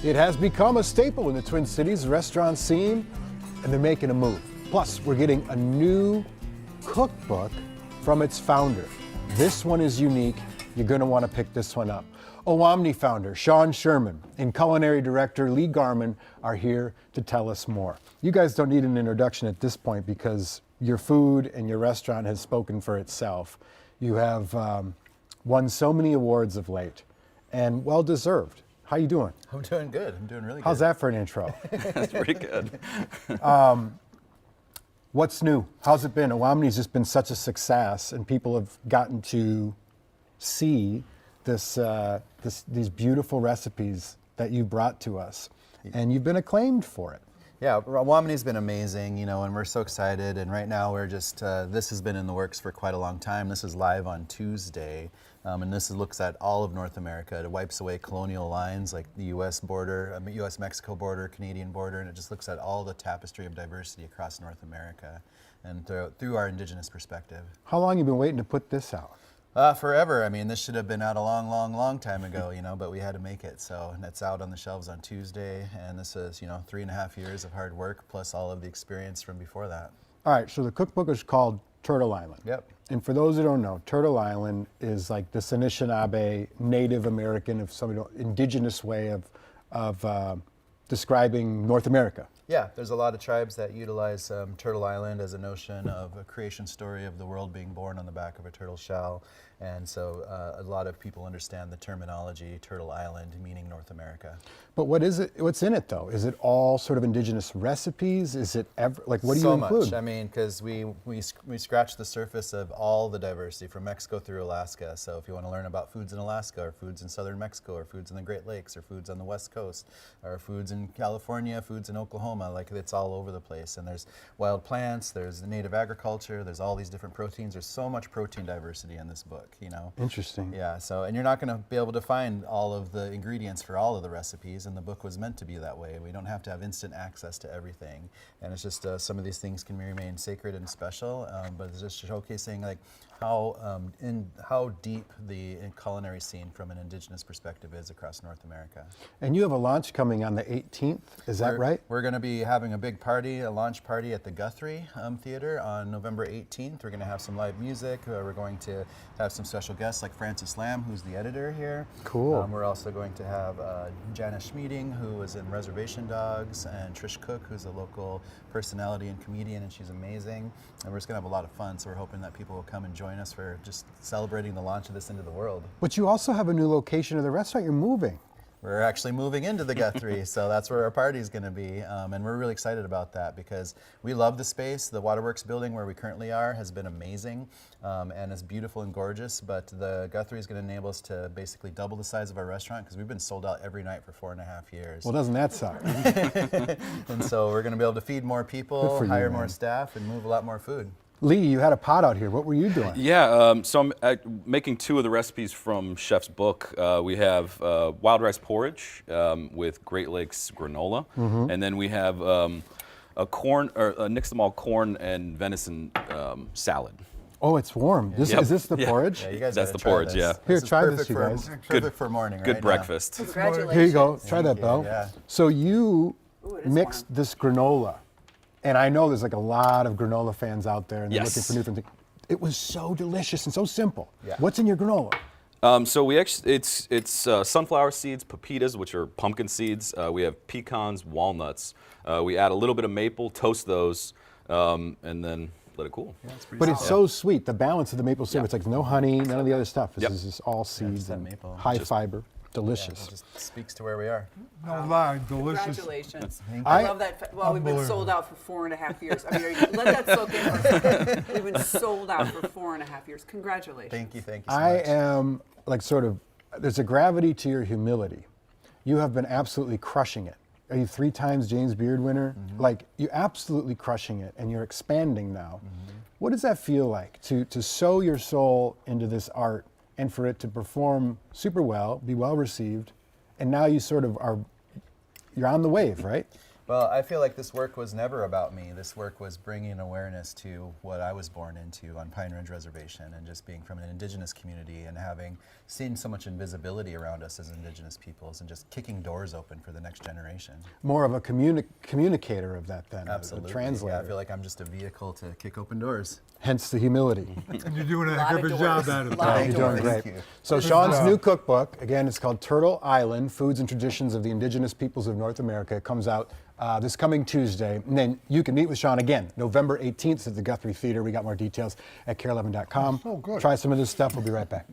It has become a staple in the Twin Cities restaurant scene, and they're making a move. Plus, we're getting a new cookbook from its founder. This one is unique. You're going to want to pick this one up. Owamni founder Sean Sherman and culinary director Lee Garman are here to tell us more. You guys don't need an introduction at this point because your food and your restaurant has spoken for itself. You have won so many awards of late, and well deserved. How you doing? I'm doing good. I'm doing really good. How's that for an intro? That's pretty good. What's new? How's it been? Owamni's just been such a success, and people have gotten to see these beautiful recipes that you brought to us, and you've been acclaimed for it. Yeah, Owamni's been amazing, and we're so excited. And right now we're just, this has been in the works for quite a long time. This is live on Tuesday, and this looks at all of North America. It wipes away colonial lines like the U.S. border, U.S.-Mexico border, Canadian border, and it just looks at all the tapestry of diversity across North America and through our indigenous perspective. How long have you been waiting to put this out? Forever. I mean, this should have been out a long time ago, but we had to make it. So it's out on the shelves on Tuesday, and this is, 3.5 years of hard work plus all of the experience from before that. All right, so the cookbook is called Turtle Island. Yep. And for those who don't know, Turtle Island is like this Anishinaabe, Native American, indigenous way of describing North America. Yeah, there's a lot of tribes that utilize Turtle Island as a notion of a creation story of the world being born on the back of a turtle shell. And so a lot of people understand the terminology Turtle Island meaning North America. But what is it? What's in it though? Is it all sort of indigenous recipes? Is it what do you include? So much. I mean, because we scratch the surface of all the diversity from Mexico through Alaska. So if you want to learn about foods in Alaska or foods in southern Mexico or foods in the Great Lakes or foods on the West Coast or foods in California, foods in Oklahoma, it's all over the place. And there's wild plants, there's native agriculture, there's all these different proteins. There's so much protein diversity in this book, Interesting. Yeah, and you're not going to be able to find all of the ingredients for all of the recipes, and the book was meant to be that way. We don't have to have instant access to everything, and it's just some of these things can remain sacred and special, but it's just showcasing how deep the culinary scene from an indigenous perspective is across North America. And you have a launch coming on the 18th, is that right? We're going to be having a big party, a launch party at the Guthrie Theater on November 18th. We're going to have some live music. We're going to have some special guests like Francis Lamb, who's the editor here. Cool. We're also going to have Janice Schmieding, who was in Reservation Dogs, and Trish Cook, who's a local personality and comedian, and she's amazing. And we're just going to have a lot of fun, so we're hoping that people will come and join us for just celebrating the launch of this into the world. But you also have a new location of the restaurant. You're moving. We're actually moving into the Guthrie, so that's where our party's going to be, and we're really excited about that because we love the space. The Waterworks building where we currently are has been amazing, and it's beautiful and gorgeous, but the Guthrie is going to enable us to basically double the size of our restaurant because we've been sold out every night for 4.5 years. Well, doesn't that suck? And so we're going to be able to feed more people, hire more staff, and move a lot more food. Lee, you had a pot out here. What were you doing? Yeah, so I'm making 2 of the recipes from Chef's book. We have wild rice porridge with Great Lakes granola, and then we have a nixtamal corn and venison salad. Oh, it's warm. Is this the porridge? Yeah, you guys That's gotta the try porridge, this. yeah. Here, This is try this, perfect you for- guys. Perfect for morning Good right breakfast. Congratulations. Here you go. Try that, you, Belle. yeah. So you Ooh, it is mixed warm. this granola, and I know there's a lot of granola fans out there, and they're Yes. looking for new things. It was so delicious and so simple. Yeah. What's in your granola? So we actually, it's sunflower seeds, pepitas, which are pumpkin seeds. We have pecans, walnuts. We add a little bit of maple, toast those, and then let it cool. Yeah, it's But it's so sweet. The balance of the maple syrup. It's like no honey, none of the other stuff. This Yep. is just all seeds that and maple. high fiber. Delicious. It just speaks to where we are. No lie, delicious. Congratulations. Thank I you. love that. Well, we've been Unbelievable. sold out for 4.5 years. I mean, let that soak in for a second. We've been sold out for 4.5 years. Congratulations. Thank you so I much. am there's a gravity to your humility. You have been absolutely crushing it. Are you 3 times James Beard winner? You're absolutely crushing it, and you're expanding now. What does that feel like to sow your soul into this art and for it to perform super well, be well received, and now you sort of you're on the wave, right? Well, I feel like this work was never about me. This work was bringing awareness to what I was born into on Pine Ridge Reservation, and just being from an indigenous community and having seen so much invisibility around us as indigenous peoples, and just kicking doors open for the next generation. More of a communicator of that then, Absolutely. a translator. Yeah, I feel like I'm just a vehicle to kick open doors. Hence the humility. And you're doing a Lot heck of of a doors. job at it. Lot of You're doing doors. great. Thank you. So Sean's new cookbook, again, it's called Turtle Island, Foods and Traditions of the Indigenous Peoples of North America. It comes out this coming Tuesday. And then you can meet with Sean again, November 18th at the Guthrie Theater. We got more details at care11.com. Oh, good. Try some of this stuff. We'll be right back.